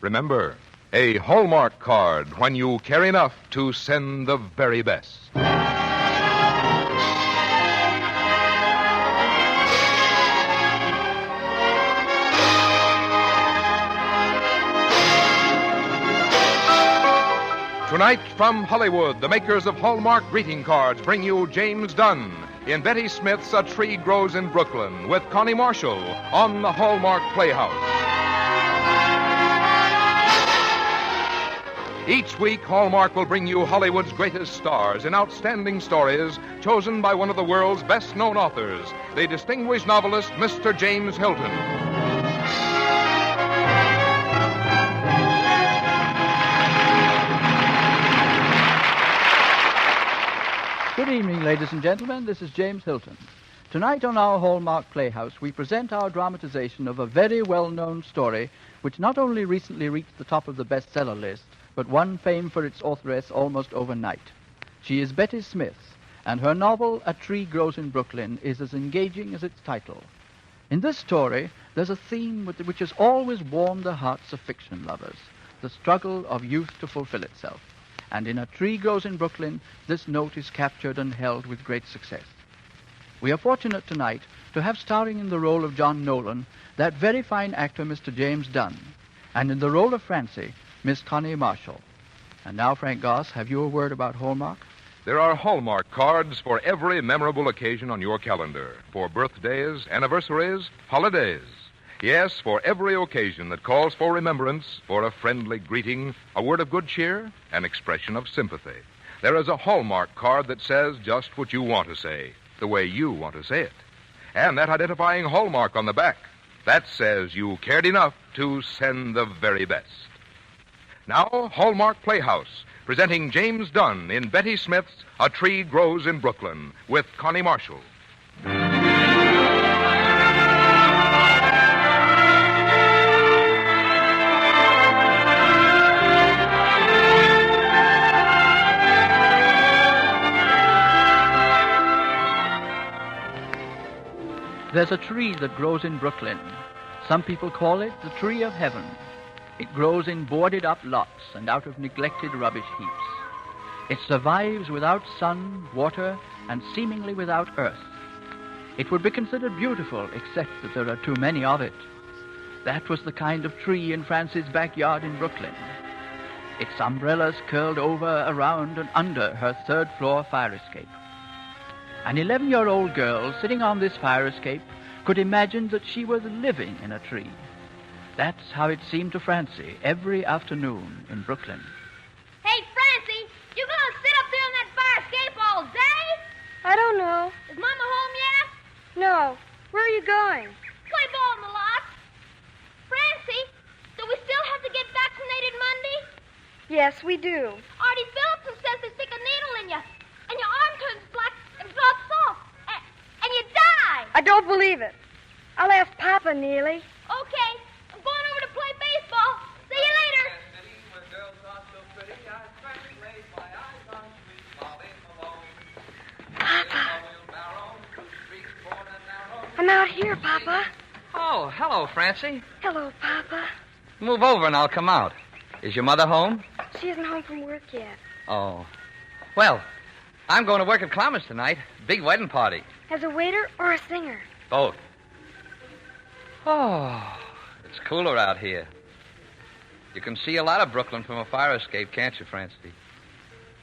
Remember, a Hallmark card when you care enough to send the very best. Tonight, from Hollywood, the makers of Hallmark greeting cards bring you James Dunn in Betty Smith's A Tree Grows in Brooklyn with Connie Marshall on the Hallmark Playhouse. Each week, Hallmark will bring you Hollywood's greatest stars in outstanding stories chosen by one of the world's best-known authors, the distinguished novelist, Mr. James Hilton. Good evening, ladies and gentlemen. This is James Hilton. Tonight on our Hallmark Playhouse, we present our dramatization of a very well-known story which not only recently reached the top of the bestseller list, but won fame for its authoress almost overnight. She is Betty Smith, and her novel, A Tree Grows in Brooklyn, is as engaging as its title. In this story, there's a theme which has always warmed the hearts of fiction lovers, the struggle of youth to fulfill itself. And in A Tree Grows in Brooklyn, this note is captured and held with great success. We are fortunate tonight to have starring in the role of John Nolan that very fine actor, Mr. James Dunn, and in the role of Francie, Miss Connie Marshall. And now, Frank Goss, have you a word about Hallmark? There are Hallmark cards for every memorable occasion on your calendar, for birthdays, anniversaries, holidays. Yes, for every occasion that calls for remembrance, for a friendly greeting, a word of good cheer, an expression of sympathy. There is a Hallmark card that says just what you want to say, the way you want to say it. And that identifying Hallmark on the back, that says you cared enough to send the very best. Now, Hallmark Playhouse, presenting James Dunn in Betty Smith's A Tree Grows in Brooklyn with Connie Marshall. There's a tree that grows in Brooklyn. Some people call it the tree of heaven. It grows in boarded-up lots and out of neglected rubbish heaps. It survives without sun, water, and seemingly without earth. It would be considered beautiful, except that there are too many of it. That was the kind of tree in Francie's backyard in Brooklyn. Its umbrellas curled over, around, and under her third-floor fire escape. An 11-year-old girl sitting on this fire escape could imagine that she was living in a tree. That's how it seemed to Francie every afternoon in Brooklyn. Hey, Francie, you gonna sit up there on that fire escape all day? I don't know. Is Mama home yet? No. Where are you going? Play ball in the lot. Francie, do we still have to get vaccinated Monday? Yes, we do. Artie Phillipson says they stick a needle in you, and your arm turns black and drops off, and you die. I don't believe it. I'll ask Papa, Neely. Okay, I'm going over to play baseball. See you later. Papa. I'm out here, Papa. Oh, hello, Francie. Hello, Papa. Move over and I'll come out. Is your mother home? She isn't home from work yet. Oh. Well, I'm going to work at Clomer's tonight. Big wedding party. As a waiter or a singer? Both. Oh, it's cooler out here. You can see a lot of Brooklyn from a fire escape, can't you, Francie?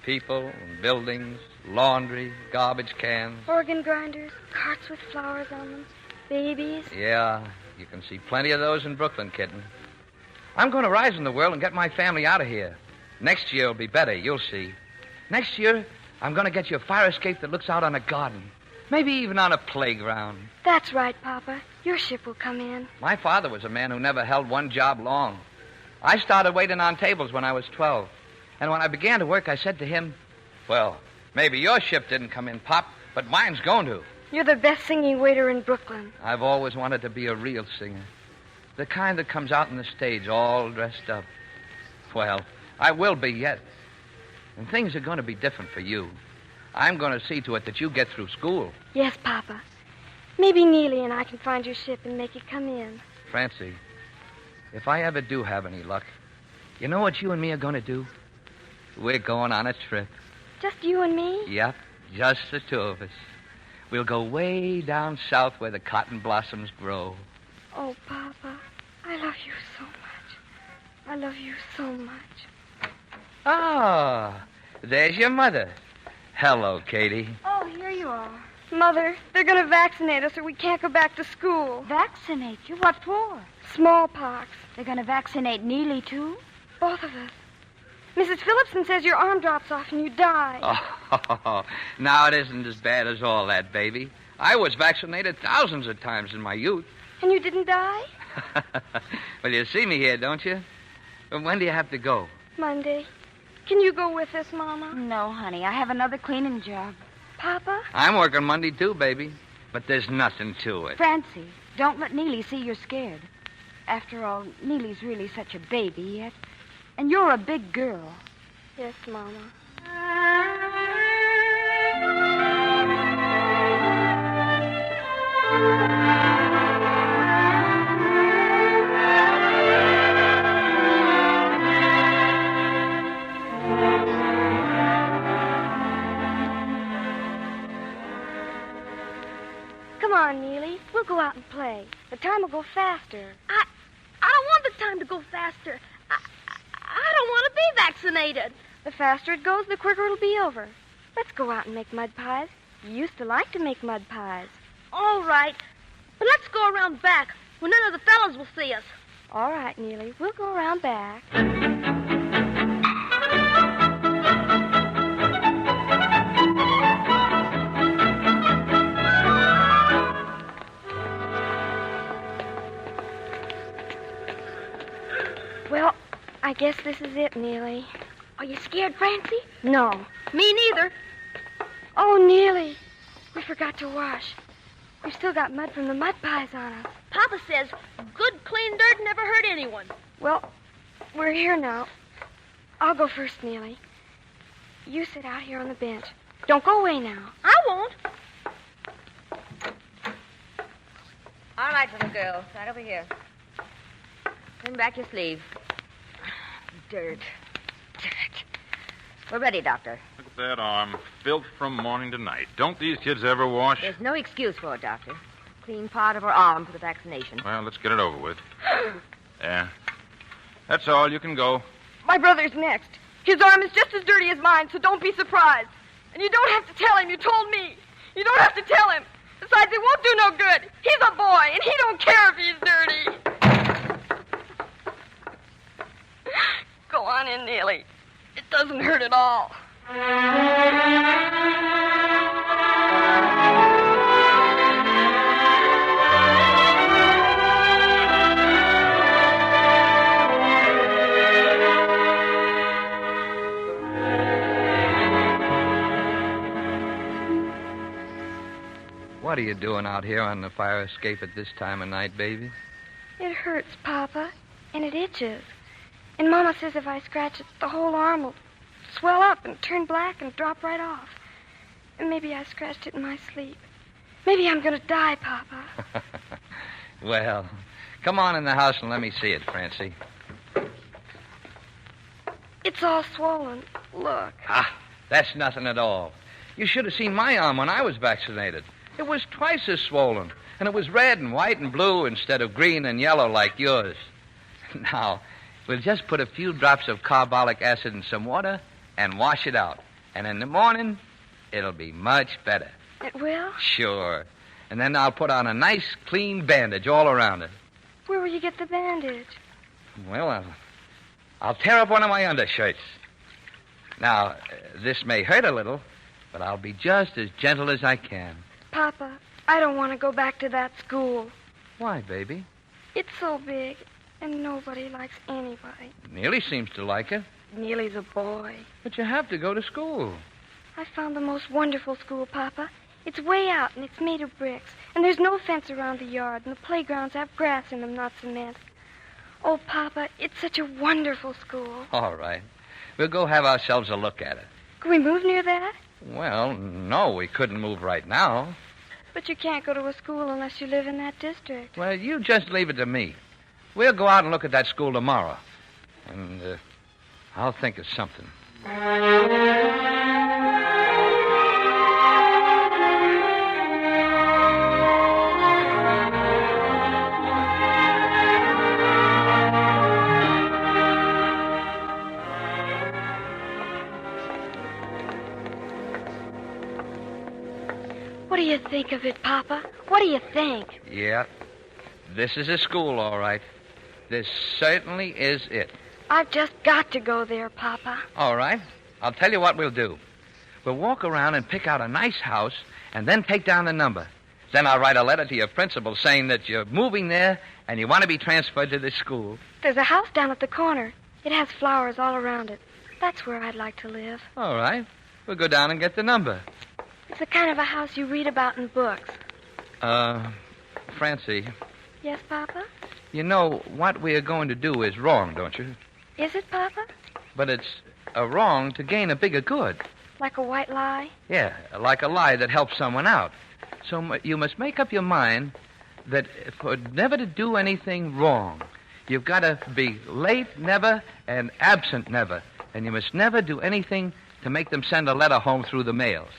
People and buildings, laundry, garbage cans. Organ grinders, carts with flowers on them, babies. Yeah, you can see plenty of those in Brooklyn, kitten. I'm going to rise in the world and get my family out of here. Next year will be better, you'll see. Next year, I'm going to get you a fire escape that looks out on a garden. Maybe even on a playground. That's right, Papa. Your ship will come in. My father was a man who never held one job long. I started waiting on tables when I was 12. And when I began to work, I said to him, well, maybe your ship didn't come in, Pop, but mine's going to. You're the best singing waiter in Brooklyn. I've always wanted to be a real singer. The kind that comes out on the stage all dressed up. Well, I will be yet. And things are going to be different for you. I'm going to see to it that you get through school. Yes, Papa. Maybe Neely and I can find your ship and make it come in. Francie, if I ever do have any luck, You know what you and me are going to do? We're going on a trip. Just you and me? Yep, just the two of us. We'll go way down south where the cotton blossoms grow. Oh, Papa, I love you so much. I love you so much. Ah, there's your mother. Hello, Katie. Oh, here you are. Mother, they're going to vaccinate us or we can't go back to school. Vaccinate you? What for? Smallpox. They're going to vaccinate Neely, too? Both of us. Mrs. Phillipson says your arm drops off and you die. Oh, now it isn't as bad as all that, baby. I was vaccinated thousands of times in my youth. And you didn't die? Well, you see me here, don't you? When do you have to go? Monday. Can you go with us, Mama? No, honey. I have another cleaning job. Papa? I'm working Monday, too, baby. But there's nothing to it. Francie, don't let Neely see you're scared. After all, Neely's really such a baby yet. And you're a big girl. Yes, Mama. Come on, Neely. We'll go out and play. The time will go faster. I don't want the time to go faster. I don't want to be vaccinated. The faster it goes, the quicker it'll be over. Let's go out and make mud pies. You used to like to make mud pies. All right. But let's go around back where none of the fellas will see us. All right, Neely. We'll go around back. Well, I guess this is it, Neely. Are you scared, Francie? No. Me neither. Oh, Neely. We forgot to wash. We've still got mud from the mud pies on us. Papa says good, clean dirt never hurt anyone. Well, we're here now. I'll go first, Neely. You sit out here on the bench. Don't go away now. I won't. All right, little girl. Right over here. Turn back your sleeve. Dirt. We're ready, Doctor. Look at that arm. Filth from morning to night. Don't these kids ever wash? There's no excuse for it, Doctor. Clean part of her arm for the vaccination. Well, let's get it over with. Yeah. That's all. You can go. My brother's next. His arm is just as dirty as mine, so don't be surprised. And you don't have to tell him. You told me. You don't have to tell him. Besides, it won't do no good. He's a boy, and he don't care if he's dirty. Go on in, Neely. It doesn't hurt at all. What are you doing out here on the fire escape at this time of night, baby? It hurts, Papa, and it itches. And Mama says if I scratch it, the whole arm will swell up and turn black and drop right off. And maybe I scratched it in my sleep. Maybe I'm going to die, Papa. Well, come on in the house and let me see it, Francie. It's all swollen. Look. Ah, that's nothing at all. You should have seen my arm when I was vaccinated. It was twice as swollen, and it was red and white and blue instead of green and yellow like yours. Now, we'll just put a few drops of carbolic acid in some water and wash it out. And in the morning, it'll be much better. It will? Sure. And then I'll put on a nice, clean bandage all around it. Where will you get the bandage? Well, I'll tear up one of my undershirts. Now, this may hurt a little, but I'll be just as gentle as I can. Papa, I don't want to go back to that school. Why, baby? It's so big, and nobody likes anybody. Neely seems to like it. Neely's a boy. But you have to go to school. I found the most wonderful school, Papa. It's way out, and it's made of bricks. And there's no fence around the yard, and the playgrounds have grass in them, not cement. Oh, Papa, it's such a wonderful school. All right. We'll go have ourselves a look at it. Can we move near that? Well, no, we couldn't move right now. But you can't go to a school unless you live in that district. Well, you just leave it to me. We'll go out and look at that school tomorrow. And I'll think of something. What do you think of it, Papa? What do you think? Yeah. This is a school, all right. This certainly is it. I've just got to go there, Papa. All right. I'll tell you what we'll do. We'll walk around and pick out a nice house and then take down the number. Then I'll write a letter to your principal saying that you're moving there and you want to be transferred to this school. There's a house down at the corner. It has flowers all around it. That's where I'd like to live. All right. We'll go down and get the number. It's the kind of a house you read about in books. Francie, Yes, Papa? you know what we are going to do is wrong, don't you? Is it, Papa? But it's a wrong to gain a bigger good. Like a white lie? Yeah, like a lie that helps someone out. So you must make up your mind that for never to do anything wrong. You've got to be late never and absent never. And you must never do anything to make them send a letter home through the mails.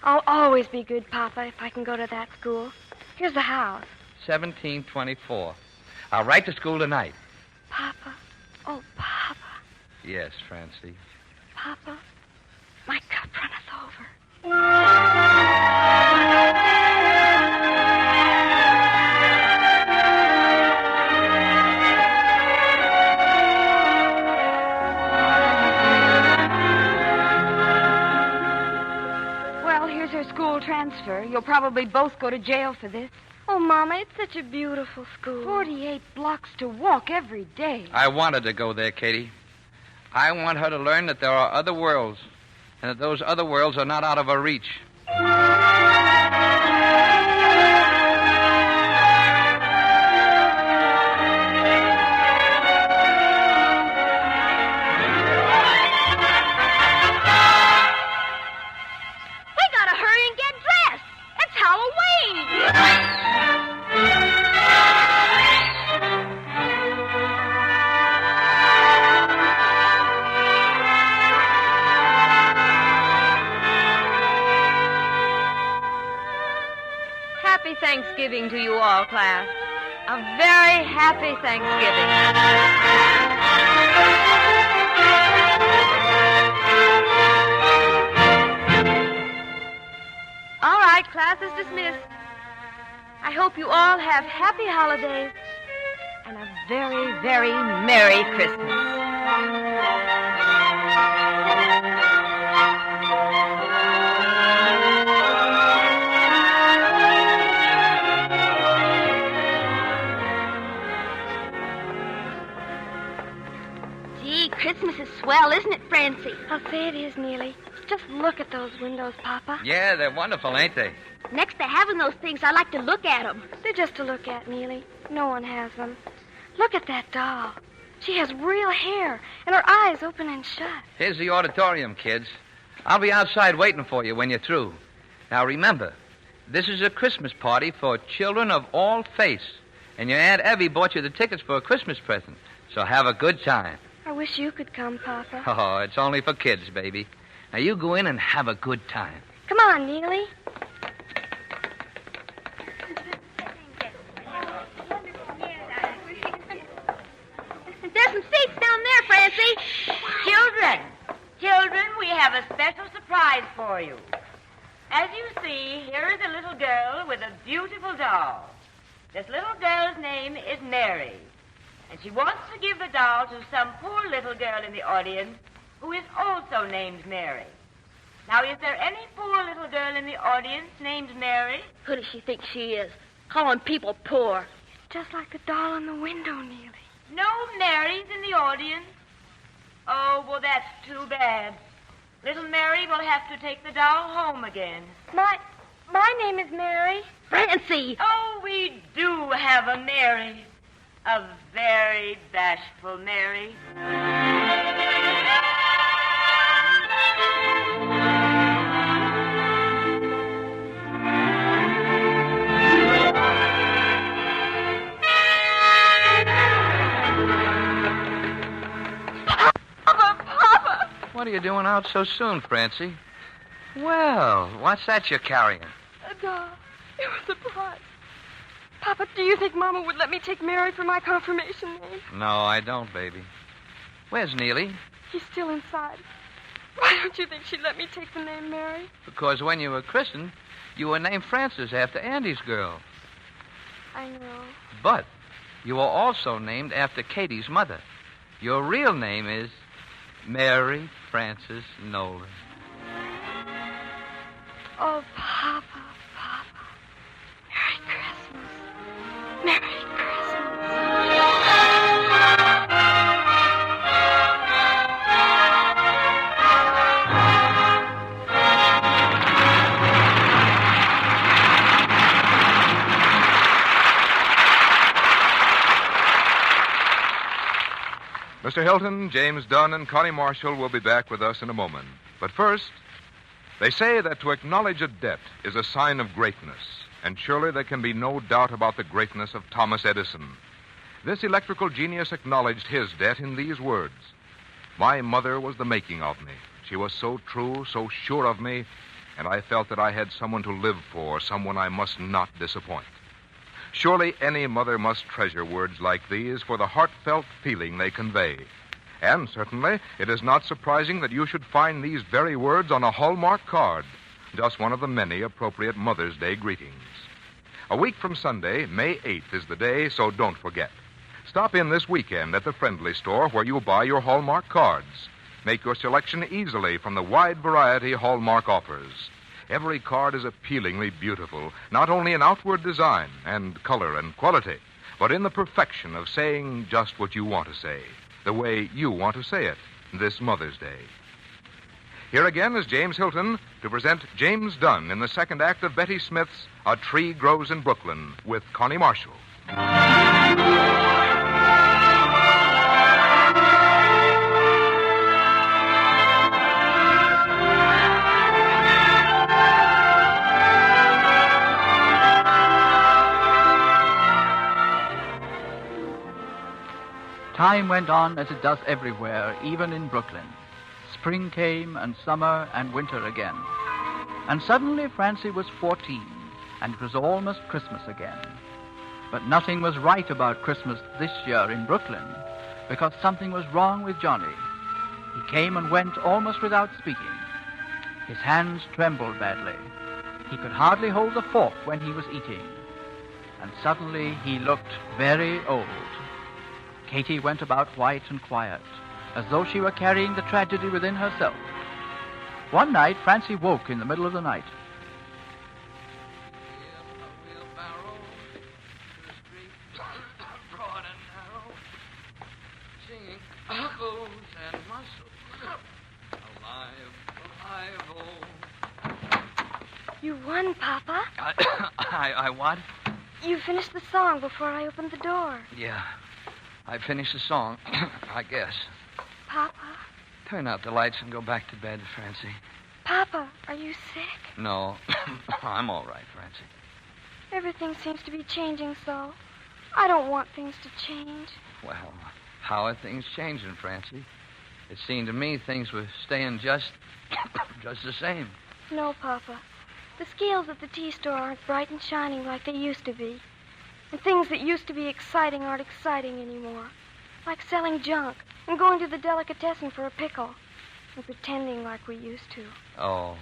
I'll always be good, Papa, if I can go to that school. Here's the house. 1724. I'll write to school tonight. Papa. Oh, Papa. Yes, Francie. Papa. My cup runneth over. Well, here's her school transfer. You'll probably both go to jail for this. Oh, Mama, it's such a beautiful school. 48 blocks to walk every day. I wanted to go there, Katie. I want her to learn that there are other worlds, and that those other worlds are not out of her reach. We gotta hurry and get dressed. It's Halloween. Happy Thanksgiving to you all, class. A very happy Thanksgiving. All right, class is dismissed. I hope you all have happy holidays and a very, very Merry Christmas. Gee, Christmas is swell, isn't it, Francie? I'll say it is, Neely. Just look at those windows, Papa. Yeah, they're wonderful, ain't they? Next to having those things, I like to look at them. They're just to look at, Neely. No one has them. Look at that doll. She has real hair, and her eyes open and shut. Here's the auditorium, kids. I'll be outside waiting for you when you're through. Now, remember, this is a Christmas party for children of all faiths. And your Aunt Evie bought you the tickets for a Christmas present. So have a good time. I wish you could come, Papa. Oh, it's only for kids, baby. Now, you go in and have a good time. Come on, Neely. There's some seats down there, Francie. Children, we have a special surprise for you. As you see, here is a little girl with a beautiful doll. This little girl's name is Mary. And she wants to give the doll to some poor little girl in the audience who is also named Mary. Now, is there any poor little girl in the audience named Mary? Who does she think she is? Calling people poor. Just like the doll in the window, Neely. No Marys in the audience? Oh, well, that's too bad. Little Mary will have to take the doll home again. My name is Mary. Francie! Oh, we do have a Mary. A very bashful Mary. What are you doing out so soon, Francie? Well, what's that you're carrying? A doll. It was a prize. Papa, do you think Mama would let me take Mary for my confirmation name? No, I don't, baby. Where's Neely? He's still inside. Why don't you think she'd let me take the name Mary? Because when you were christened, you were named Frances after Andy's girl. I know. But you were also named after Katie's mother. Your real name is Mary Frances Nolan. Oh, Papa, Papa. Merry Christmas. Merry Christmas. Mr. Hilton, James Dunn, and Connie Marshall will be back with us in a moment. But first, they say that to acknowledge a debt is a sign of greatness, and surely there can be no doubt about the greatness of Thomas Edison. This electrical genius acknowledged his debt in these words: "My mother was the making of me. She was so true, so sure of me, and I felt that I had someone to live for, someone I must not disappoint." Surely any mother must treasure words like these for the heartfelt feeling they convey. And certainly it is not surprising that you should find these very words on a Hallmark card, just one of the many appropriate Mother's Day greetings. A week from Sunday, May 8th, is the day, so don't forget. Stop in this weekend at the Friendly Store where you'll buy your Hallmark cards. Make your selection easily from the wide variety Hallmark offers. Every card is appealingly beautiful, not only in outward design and color and quality, but in the perfection of saying just what you want to say, the way you want to say it this Mother's Day. Here again is James Hilton to present James Dunn in the second act of Betty Smith's A Tree Grows in Brooklyn with Connie Marshall. Time went on as it does everywhere, even in Brooklyn. Spring came, and summer, and winter again. And suddenly Francie was 14, and it was almost Christmas again. But nothing was right about Christmas this year in Brooklyn, because something was wrong with Johnny. He came and went almost without speaking. His hands trembled badly. He could hardly hold the fork when he was eating. And suddenly he looked very old. Katie went about white and quiet, as though she were carrying the tragedy within herself. One night, Francie woke in the middle of the night. You won, Papa. I what? You finished the song before I opened the door. Yeah. I finished the song, I guess. Papa? Turn out the lights and go back to bed, Francie. Papa, are you sick? No, I'm all right, Francie. Everything seems to be changing so. I don't want things to change. Well, how are things changing, Francie? It seemed to me things were staying just the same. No, Papa. The scales at the tea store aren't bright and shining like they used to be. And things that used to be exciting aren't exciting anymore. Like selling junk and going to the delicatessen for a pickle and pretending like we used to. Oh,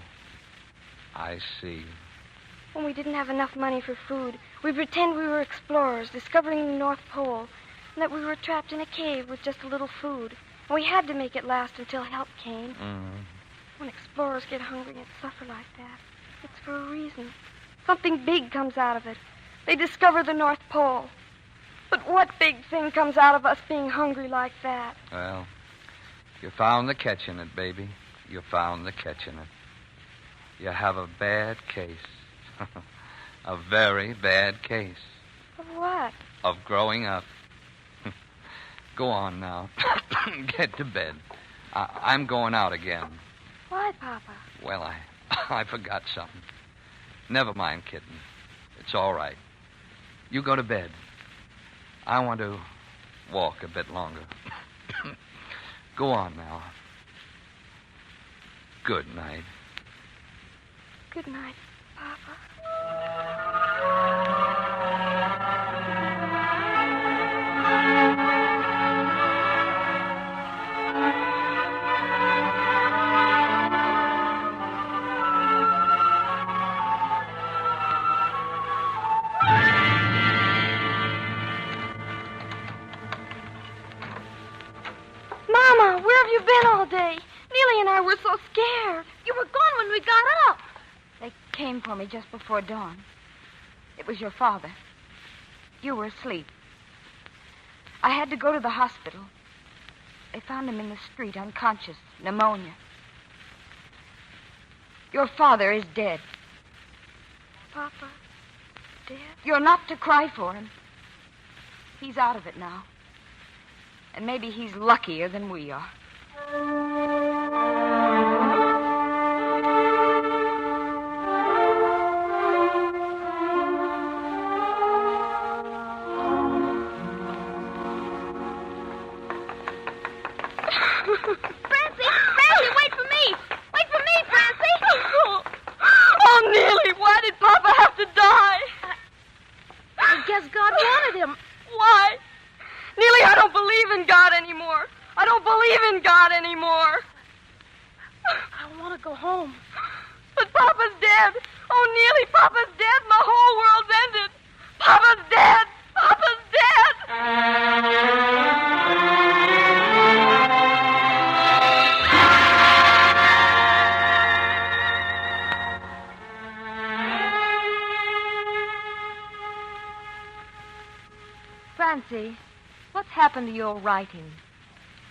I see. When we didn't have enough money for food, we'd pretend we were explorers discovering the North Pole and that we were trapped in a cave with just a little food. And we had to make it last until help came. Mm. When explorers get hungry and suffer like that, it's for a reason. Something big comes out of it. They discover the North Pole. But what big thing comes out of us being hungry like that? Well, you found the catch in it, baby. You found the catch in it. You have a bad case. A very bad case. Of what? Of growing up. Go on now. Get to bed. I'm going out again. Why, Papa? Well, I forgot something. Never mind, kitten. It's all right. You go to bed. I want to walk a bit longer. Go on now. Good night. Good night, Papa. Mama, where have you been all day? Neely and I were so scared. You were gone when we got up. They came for me just before dawn. It was your father. You were asleep. I had to go to the hospital. They found him in the street, unconscious, pneumonia. Your father is dead. Papa, dead? You're not to cry for him. He's out of it now. And maybe he's luckier than we are. Francie, wait for me! Wait for me, Francie! Oh, Neely, why did Papa have to die? I guess God wanted him. Why? Neely, I don't believe in God anymore. I don't believe in God anymore. I want to go home. But Papa's dead. Oh, Neely, Papa's dead. My whole world's ended. Papa's dead. Papa's dead. Francie, what's happened to your writing?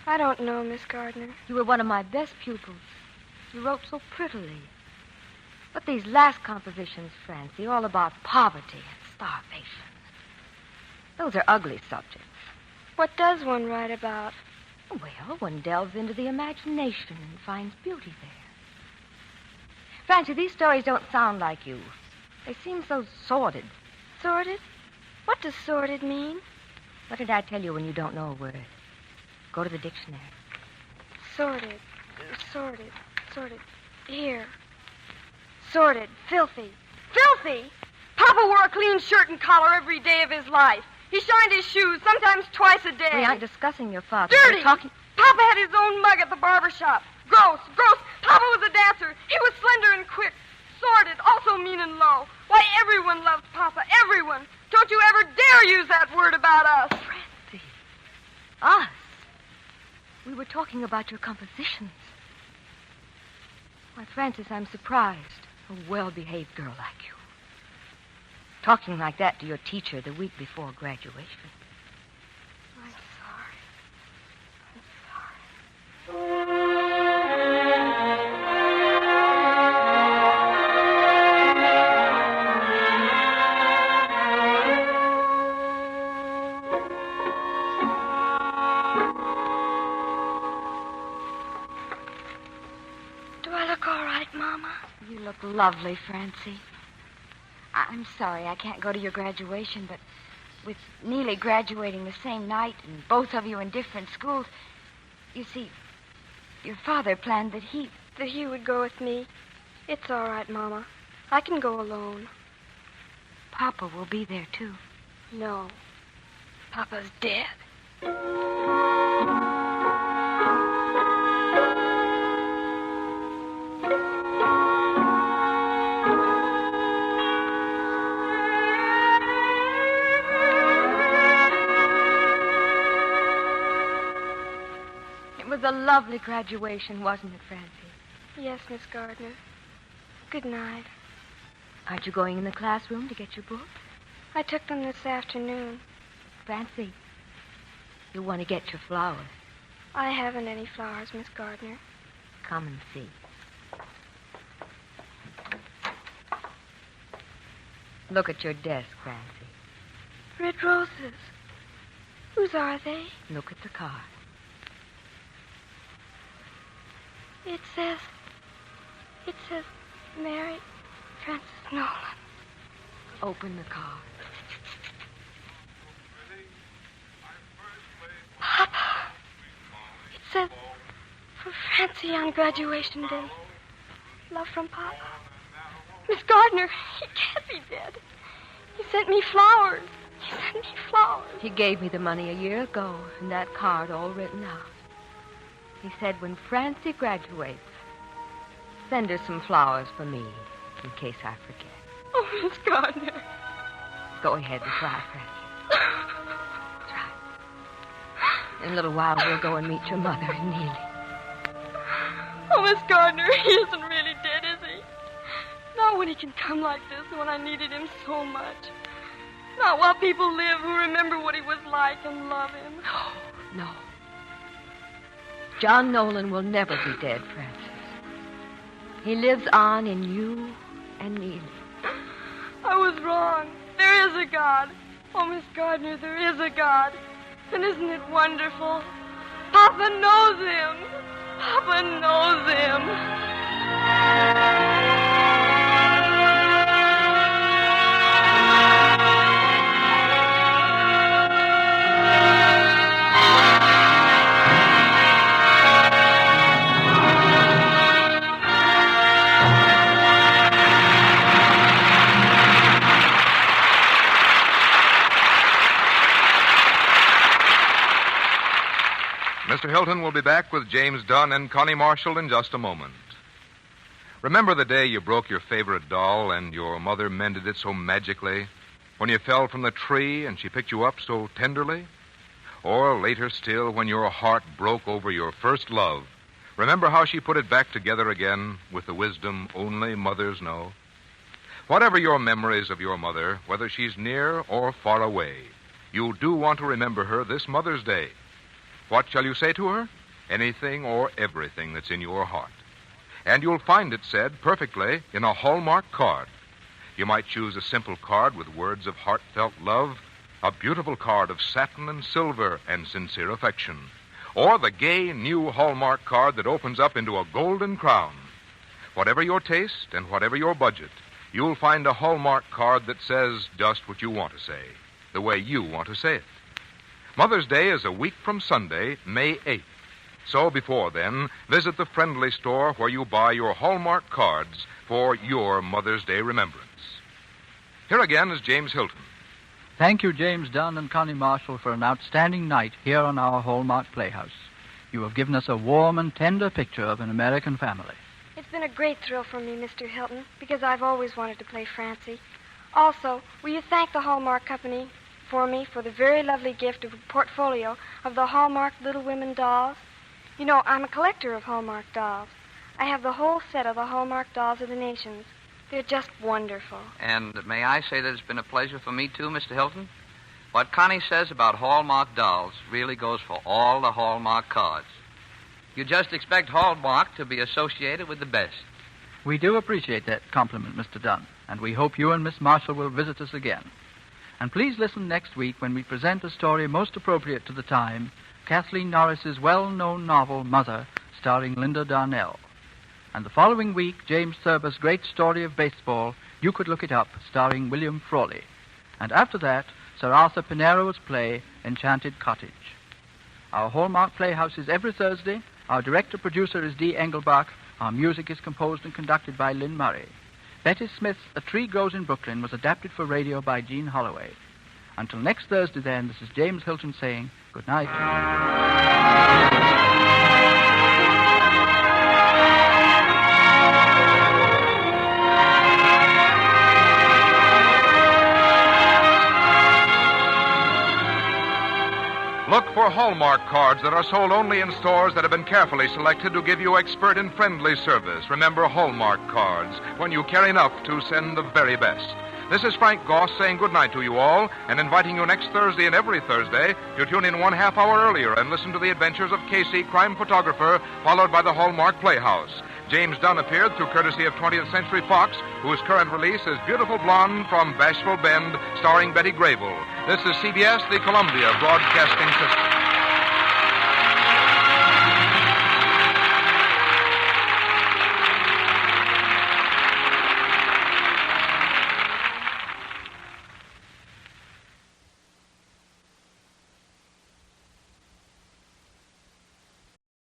I don't know, Miss Gardner. You were one of my best pupils. You wrote so prettily. But these last compositions, Francie, all about poverty and starvation. Those are ugly subjects. What does one write about? Well, one delves into the imagination and finds beauty there. Francie, these stories don't sound like you. They seem so sordid. Sordid? What does sordid mean? What did I tell you when you don't know a word? Go to the dictionary. Sordid. Here. Sordid. Filthy. Filthy! Papa wore a clean shirt and collar every day of his life. He shined his shoes, sometimes twice a day. We aren't discussing your father. Dirty! We're talking... Papa had his own mug at the barber shop. Gross. Papa was a dancer. He was slender and quick. Sordid, also mean and low. Why, everyone loved Papa. Everyone. Don't you ever dare use that word about us. Francie. Us? We were talking about your compositions. Why, Francis, I'm surprised. A well-behaved girl like you. Talking like that to your teacher the week before graduation. I'm sorry. Do I look all right, Mama? You look lovely, Francie. I'm sorry I can't go to your graduation, but with Neely graduating the same night and both of you in different schools, you see, your father planned that he would go with me. It's all right, Mama. I can go alone. Papa will be there, too. No. Papa's dead. It was a lovely graduation, wasn't it, Francie? Yes, Miss Gardner. Good night. Aren't you going in the classroom to get your books? I took them this afternoon. Francie, you want to get your flowers. I haven't any flowers, Miss Gardner. Come and see. Look at your desk, Francie. Red roses. Whose are they? Look at the card. It says Mary Frances Nolan. Open the card. Papa. It says for Francie on graduation day. Love from Papa. Miss Gardner, he can't be dead. He sent me flowers. He gave me the money a year ago, and that card all written out. He said when Francie graduates, send her some flowers for me, in case I forget. Oh, Miss Gardner. Go ahead and try, Francie. Try. In a little while, we'll go and meet your mother and Neely. Oh, Miss Gardner, he isn't really dead, is he? Not when he can come like this, when I needed him so much. Not while people live who remember what he was like and love him. No. John Nolan will never be dead, Francis. He lives on in you and Neely. I was wrong. There is a God. Oh, Miss Gardner, there is a God. And isn't it wonderful? Papa knows him. Papa knows him. Mr. Hilton will be back with James Dunn and Connie Marshall in just a moment. Remember the day you broke your favorite doll and your mother mended it so magically? When you fell from the tree and she picked you up so tenderly? Or later still, when your heart broke over your first love, remember how she put it back together again with the wisdom only mothers know? Whatever your memories of your mother, whether she's near or far away, you do want to remember her this Mother's Day. What shall you say to her? Anything or everything that's in your heart. And you'll find it said perfectly in a Hallmark card. You might choose a simple card with words of heartfelt love, a beautiful card of satin and silver and sincere affection, or the gay new Hallmark card that opens up into a golden crown. Whatever your taste and whatever your budget, you'll find a Hallmark card that says just what you want to say, the way you want to say it. Mother's Day is a week from Sunday, May 8th. So before then, visit the friendly store where you buy your Hallmark cards for your Mother's Day remembrance. Here again is James Hilton. Thank you, James Dunn and Connie Marshall, for an outstanding night here on our Hallmark Playhouse. You have given us a warm and tender picture of an American family. It's been a great thrill for me, Mr. Hilton, because I've always wanted to play Francie. Also, will you thank the Hallmark Company for me for the very lovely gift of a portfolio of the Hallmark Little Women dolls? You know, I'm a collector of Hallmark dolls. I have the whole set of the Hallmark dolls of the nations. They're just wonderful. And may I say that it's been a pleasure for me, too, Mr. Hilton? What Connie says about Hallmark dolls really goes for all the Hallmark cards. You just expect Hallmark to be associated with the best. We do appreciate that compliment, Mr. Dunn, and we hope you and Miss Marshall will visit us again. And please listen next week when we present a story most appropriate to the time, Kathleen Norris's well-known novel, Mother, starring Linda Darnell. And the following week, James Thurber's great story of baseball, You Could Look It Up, starring William Frawley. And after that, Sir Arthur Pinero's play, Enchanted Cottage. Our Hallmark Playhouse is every Thursday. Our director-producer is Dee Engelbach. Our music is composed and conducted by Lynn Murray. Betty Smith's A Tree Grows in Brooklyn was adapted for radio by Jean Holloway. Until next Thursday, then, this is James Hilton saying good night. Look for Hallmark cards that are sold only in stores that have been carefully selected to give you expert and friendly service. Remember Hallmark cards when you care enough to send the very best. This is Frank Goss saying goodnight to you all and inviting you next Thursday and every Thursday to tune in 1/2 hour earlier and listen to the adventures of Casey, crime photographer, followed by the Hallmark Playhouse. James Dunn appeared through courtesy of 20th Century Fox, whose current release is Beautiful Blonde from Bashful Bend, starring Betty Grable. This is CBS, the Columbia Broadcasting System.